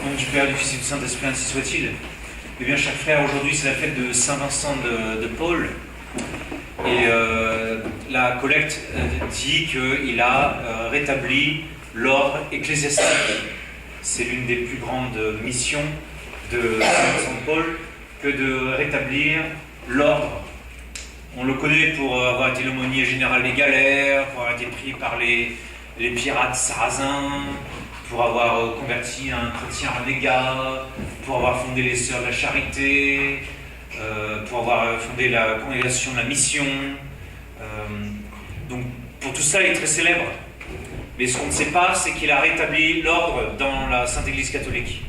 nom du Père, du Fils et du Saint-Esprit, ainsi soit-il. Eh bien, chers frères, aujourd'hui c'est la fête de Saint-Vincent de Paul. Et la collecte dit qu'il a rétabli l'ordre ecclésiastique. C'est l'une des plus grandes missions de Saint-Vincent de Paul que de rétablir l'ordre. On le connaît pour avoir été l'aumônier général des galères, pour avoir été pris par les pirates sarrasins, pour avoir converti un chrétien renégat, pour avoir fondé les Sœurs de la Charité, pour avoir fondé la Congrégation de la Mission. Donc pour tout ça, il est très célèbre. Mais ce qu'on ne sait pas, c'est qu'il a rétabli l'ordre dans la Sainte Église catholique.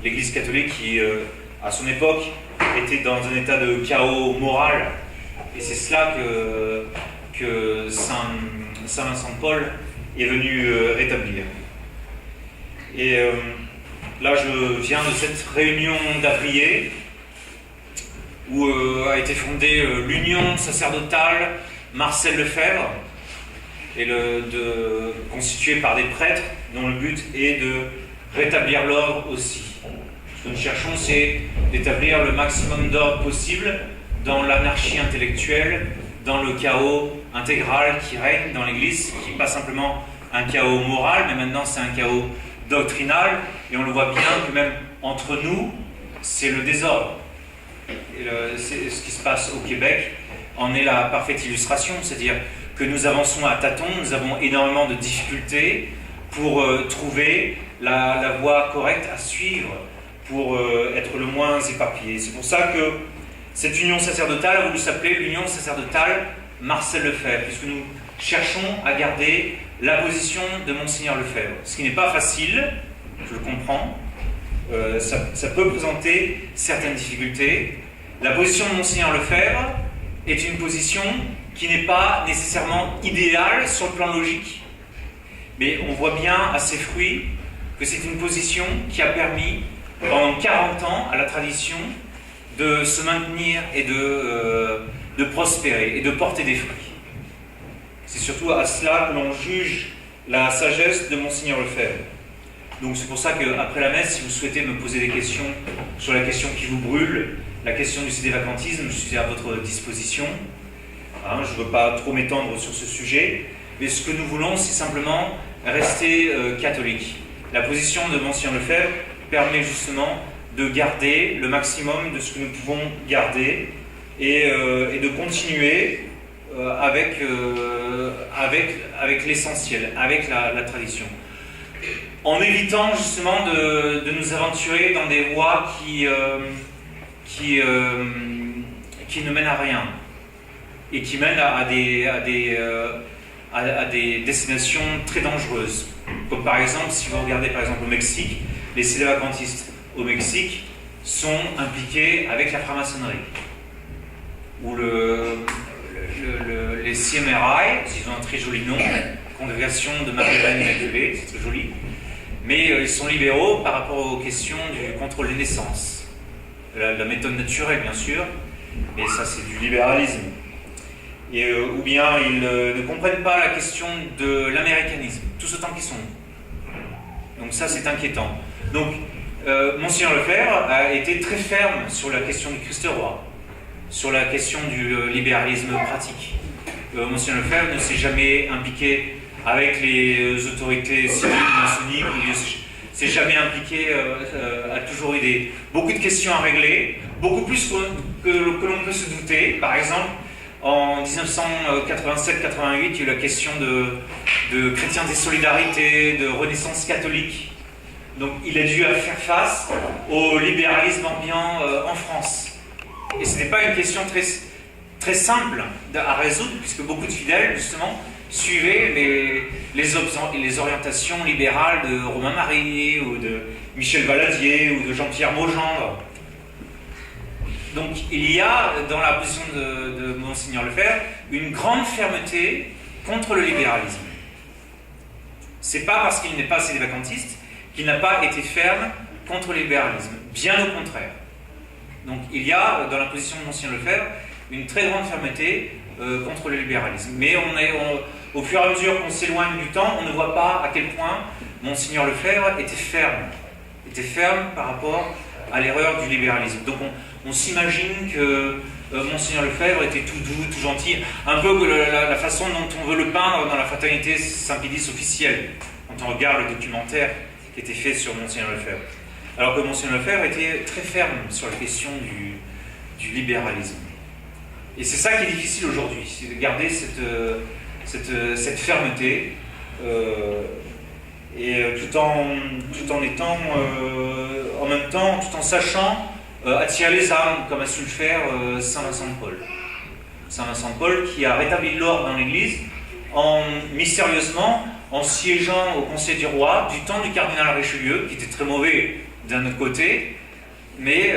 L'Église catholique qui, à son époque, était dans un état de chaos moral. Et c'est cela que Saint Vincent de Paul est venu rétablir. Et là, je viens de cette réunion d'Avrier, où a été fondée l'Union sacerdotale Marcel Lefebvre, constituée par des prêtres, dont le but est de rétablir l'ordre aussi. Ce que nous cherchons, c'est d'établir le maximum d'ordre possible dans l'anarchie intellectuelle, dans le chaos intégral qui règne dans l'Église, qui n'est pas simplement un chaos moral, mais maintenant c'est un chaos doctrinal, et on le voit bien que même entre nous, c'est le désordre. Et c'est ce qui se passe au Québec en est la parfaite illustration, c'est-à-dire que nous avançons à tâtons, nous avons énormément de difficultés pour trouver la voie correcte à suivre, pour être le moins éparpillé. C'est pour ça que cette union sacerdotale a voulu s'appeler l'Union sacerdotale Marcel Lefebvre, puisque nous cherchons à garder la position de Monseigneur Lefebvre. Ce qui n'est pas facile, je le comprends, ça peut présenter certaines difficultés. La position de Monseigneur Lefebvre est une position qui n'est pas nécessairement idéale sur le plan logique, mais on voit bien à ses fruits que c'est une position qui a permis pendant 40 ans à la tradition de se maintenir et de prospérer et de porter des fruits. C'est surtout à cela que l'on juge la sagesse de Monseigneur Lefebvre. Donc c'est pour ça qu'après la messe, si vous souhaitez me poser des questions sur la question qui vous brûle, la question du sédévacantisme, je suis à votre disposition. Je ne veux pas trop m'étendre sur ce sujet, mais ce que nous voulons, c'est simplement rester catholique. La position de Monseigneur Lefebvre permet justement de garder le maximum de ce que nous pouvons garder et de continuer avec l'essentiel, avec la tradition. En évitant justement de nous aventurer dans des voies qui ne mènent à rien et qui mènent à des destinations très dangereuses. Comme par exemple, si vous regardez par exemple au Mexique, les sédévacantistes au Mexique sont impliqués avec la franc-maçonnerie. Ou les CMRI, ils ont un très joli nom, Congrégation de Marie-Reine Immaculée, c'est très joli, mais ils sont libéraux par rapport aux questions du contrôle des naissances. La méthode naturelle, bien sûr, mais ça c'est du libéralisme. Ou bien ils ne comprennent pas la question de l'américanisme, tout ce temps qu'ils sont. Donc ça c'est inquiétant. Donc Monseigneur Lefebvre a été très ferme sur la question du Christ roi, sur la question du libéralisme pratique. Monseigneur Lefebvre ne s'est jamais impliqué avec les autorités civiles maçonniques, il ne s'est jamais impliqué, a toujours eu beaucoup de questions à régler, beaucoup plus que l'on peut se douter. Par exemple, en 1987-88, il y a eu la question de chrétiens des solidarités, de renaissance catholique. Donc il a dû faire face au libéralisme ambiant en France. Et ce n'est pas une question très, très simple à résoudre, puisque beaucoup de fidèles, justement, suivaient les orientations libérales de Romain Marie, ou de Michel Valadier, ou de Jean-Pierre Maugendre. Donc il y a, dans la position de Monseigneur Lefebvre, une grande fermeté contre le libéralisme. C'est pas parce qu'il n'est pas sédévacantiste qu'il n'a pas été ferme contre le libéralisme, bien au contraire. Donc il y a, dans la position de Monseigneur Lefebvre, une très grande fermeté contre le libéralisme. Mais au fur et à mesure qu'on s'éloigne du temps, on ne voit pas à quel point Monseigneur Lefebvre était ferme était ferme par rapport à l'erreur du libéralisme. Donc on s'imagine que Monseigneur Lefebvre était tout doux, tout gentil, un peu la façon dont on veut le peindre dans la fraternité Saint-Pédis officielle, quand on regarde le documentaire qui était fait sur Monseigneur Lefebvre. Alors que Monseigneur Lefebvre était très ferme sur la question du libéralisme. Et c'est ça qui est difficile aujourd'hui, c'est de garder cette fermeté, et tout en étant, en même temps, tout en sachant attirer les âmes, comme a su le faire Saint Vincent de Paul. Saint Vincent de Paul qui a rétabli l'ordre dans l'Église mystérieusement en siégeant au Conseil du Roi du temps du cardinal Richelieu, qui était très mauvais d'un autre côté, mais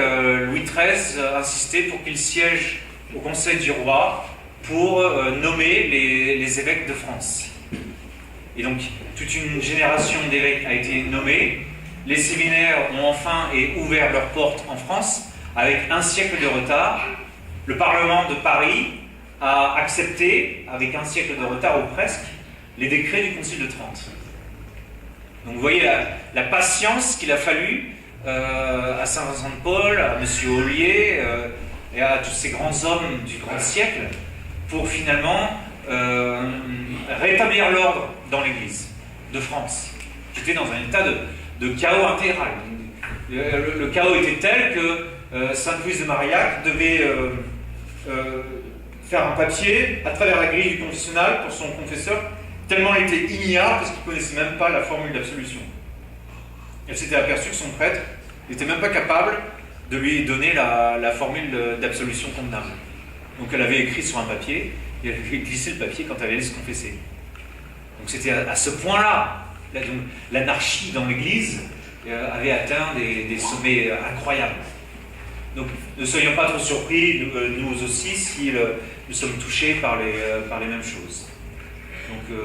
Louis XIII insistait pour qu'il siège au Conseil du Roi pour nommer les évêques de France. Et donc, toute une génération d'évêques a été nommée. Les séminaires ont enfin ouvert leurs portes en France, avec un siècle de retard. Le Parlement de Paris a accepté, avec un siècle de retard ou presque, les décrets du Concile de Trente. Donc vous voyez la patience qu'il a fallu à Saint Vincent de Paul, à M. Ollier et à tous ces grands hommes du grand siècle pour finalement rétablir l'ordre dans l'Église de France, qui était dans un état de chaos intégral. Le chaos était tel que Sainte Louise de Marillac devait faire un papier à travers la grille du confessionnal pour son confesseur, tellement il était ignare parce qu'il ne connaissait même pas la formule d'absolution. Elle s'était aperçue que son prêtre n'était même pas capable de lui donner la formule d'absolution convenable. Donc elle avait écrit sur un papier, et elle avait glissé le papier quand elle allait se confesser. Donc c'était à ce point-là, l'anarchie dans l'Église avait atteint des sommets incroyables. Donc ne soyons pas trop surpris, nous aussi, si nous sommes touchés par les mêmes choses. Donc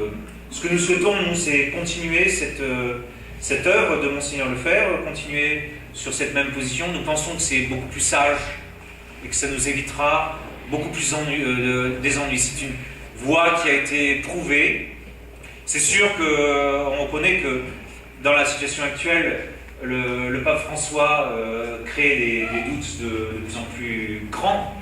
ce que nous souhaitons, nous, c'est continuer cette œuvre de Monseigneur Lefebvre, continuer sur cette même position. Nous pensons que c'est beaucoup plus sage et que ça nous évitera beaucoup plus des ennuis. C'est une voie qui a été prouvée. C'est sûr qu'on reconnaît que dans la situation actuelle, le pape François crée des doutes de plus en plus grands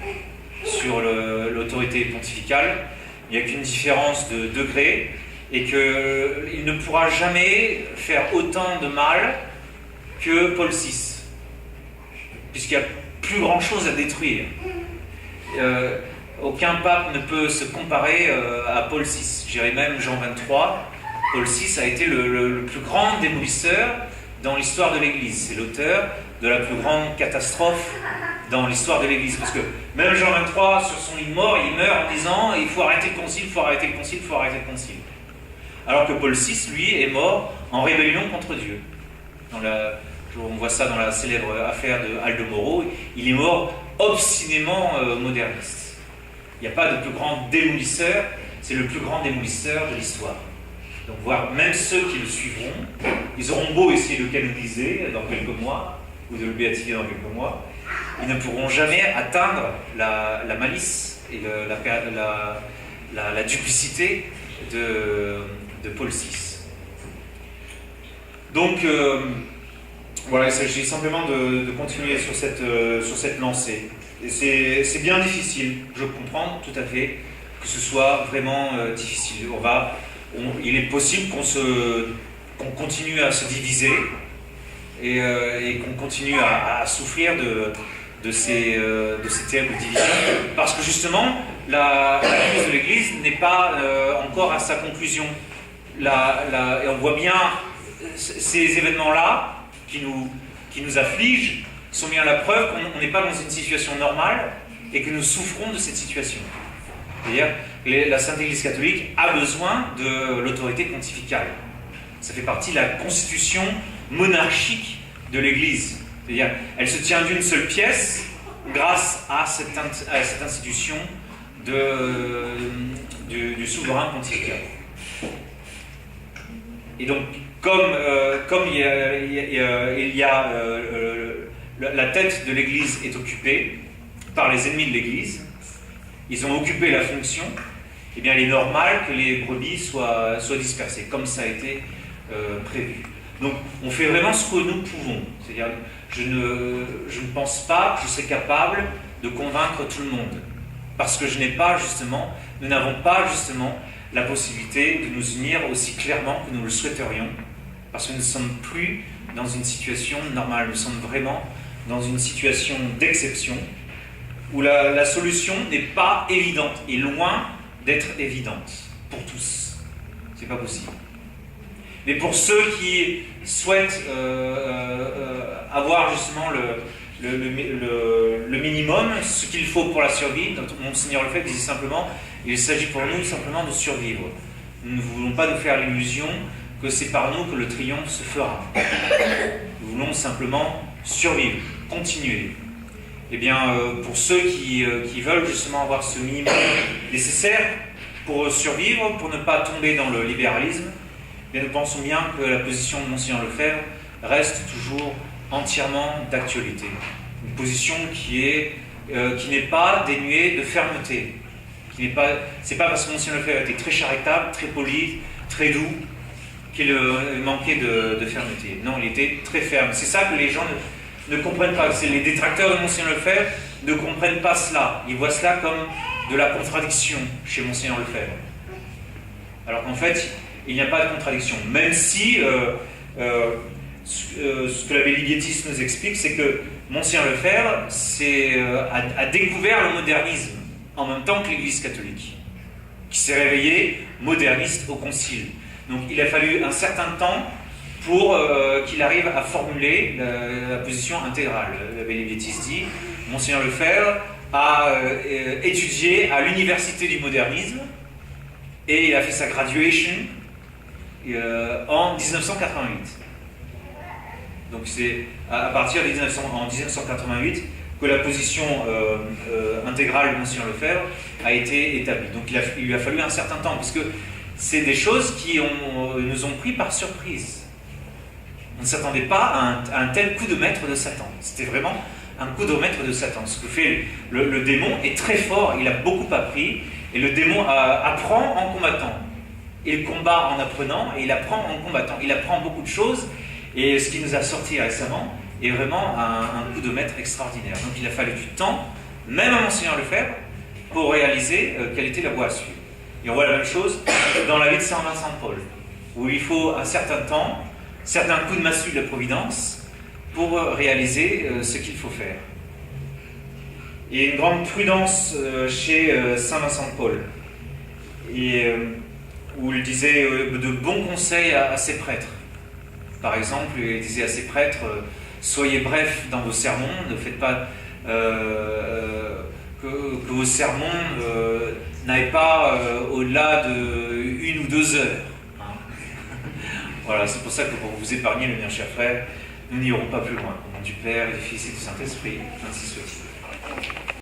sur l'autorité pontificale. Il n'y a qu'une différence de degré et qu'il ne pourra jamais faire autant de mal que Paul VI, puisqu'il n'y a plus grand-chose à détruire. Aucun pape ne peut se comparer à Paul VI. Je dirais même Jean XXIII. Paul VI a été le plus grand démolisseur dans l'histoire de l'Église. C'est l'auteur de la plus grande catastrophe dans l'histoire de l'Église. Parce que même Jean XXIII, sur son lit de mort, il meurt en disant « il faut arrêter le concile, il faut arrêter le concile, il faut arrêter le concile ». Alors que Paul VI, lui, est mort en rébellion contre Dieu. On voit ça dans la célèbre affaire de Aldo Moro. Il est mort obstinément moderniste. Il n'y a pas de plus grand démolisseur, c'est le plus grand démolisseur de l'histoire. Donc voir même ceux qui le suivront, ils auront beau essayer de le canoniser dans quelques mois, ou de le béatifier dans quelques mois, ils ne pourront jamais atteindre la malice et la duplicité de Paul VI. Donc voilà, il s'agit simplement de continuer sur cette lancée. Et c'est bien difficile, je comprends tout à fait que ce soit vraiment difficile. Il est possible qu'on continue à se diviser et qu'on continue à souffrir de ces terribles divisions, parce que justement la crise de l'Église n'est pas encore à sa conclusion. Et on voit bien ces événements-là qui nous affligent sont bien la preuve qu'on n'est pas dans une situation normale et que nous souffrons de cette situation. C'est-à-dire que la Sainte Église catholique a besoin de l'autorité pontificale. Ça fait partie de la constitution monarchique de l'Église. C'est-à-dire elle se tient d'une seule pièce grâce à cette institution du souverain pontifical. Et donc, comme la tête de l'Église est occupée par les ennemis de l'Église, ils ont occupé la fonction, eh bien il est normal que les brebis soient dispersées, comme ça a été prévu. Donc on fait vraiment ce que nous pouvons. C'est-à-dire, je ne pense pas que je serai capable de convaincre tout le monde. Parce que nous n'avons pas justement la possibilité de nous unir aussi clairement que nous le souhaiterions. Parce que nous ne sommes plus dans une situation normale. Nous sommes vraiment dans une situation d'exception où la solution n'est pas évidente et loin d'être évidente pour tous. C'est pas possible. Mais pour ceux qui souhaitent avoir justement le minimum, ce qu'il faut pour la survie, Monseigneur Lefebvre disait simplement, il s'agit pour nous simplement de survivre. Nous ne voulons pas nous faire l'illusion que c'est par nous que le triomphe se fera. Nous voulons simplement survivre, continuer. Eh bien, pour ceux qui veulent justement avoir ce minimum nécessaire pour survivre, pour ne pas tomber dans le libéralisme, eh bien, nous pensons bien que la position de Monseigneur Lefebvre reste toujours entièrement d'actualité. Une position qui n'est pas dénuée de fermeté. C'est pas parce que Monseigneur Lefebvre était très charitable, très poli, très doux, qu'il manquait de fermeté. Non, il était très ferme. C'est ça que les gens ne comprennent pas. C'est les détracteurs de Monseigneur Lefebvre ne comprennent pas cela. Ils voient cela comme de la contradiction chez Monseigneur Lefebvre. Alors qu'en fait, il n'y a pas de contradiction. Même si ce que l'abbé Ligeti nous explique, c'est que Monseigneur Lefebvre a découvert le modernisme en même temps que l'Église catholique, qui s'est réveillée moderniste au Concile. Donc il a fallu un certain temps pour qu'il arrive à formuler la position intégrale. L'abbé Ligeti dit, Monseigneur Lefebvre a étudié à l'université du modernisme et il a fait sa graduation en 1988. Donc c'est à partir de 1988 que la position intégrale de Monseigneur Lefebvre a été établie. Donc il lui a fallu un certain temps, parce que c'est des choses qui nous ont pris par surprise. On ne s'attendait pas à un tel coup de maître de Satan. C'était vraiment un coup de maître de Satan. Ce que fait le démon est très fort, il a beaucoup appris, et le démon apprend en combattant. Il combat en apprenant, et il apprend en combattant. Il apprend beaucoup de choses, et ce qui nous a sorti récemment est vraiment un coup de maître extraordinaire. Donc il a fallu du temps, même à Monseigneur Lefebvre, pour réaliser quelle était la voie à suivre. Et on voit la même chose dans la vie de Saint Vincent de Paul, où il faut un certain temps, certains coups de massue de la Providence pour réaliser ce qu'il faut faire. Il y a une grande prudence chez Saint Vincent de Paul, où il disait de bons conseils à ses prêtres. Par exemple, il disait à ses prêtres, soyez brefs dans vos sermons, ne faites pas que vos sermons n'aillent pas au-delà de 1 ou 2 heures. Hein. Voilà, c'est pour ça que pour vous épargner, mes bien chers frères, nous n'irons pas plus loin. Au nom du Père, et du Fils et du Saint-Esprit, ainsi soit-il.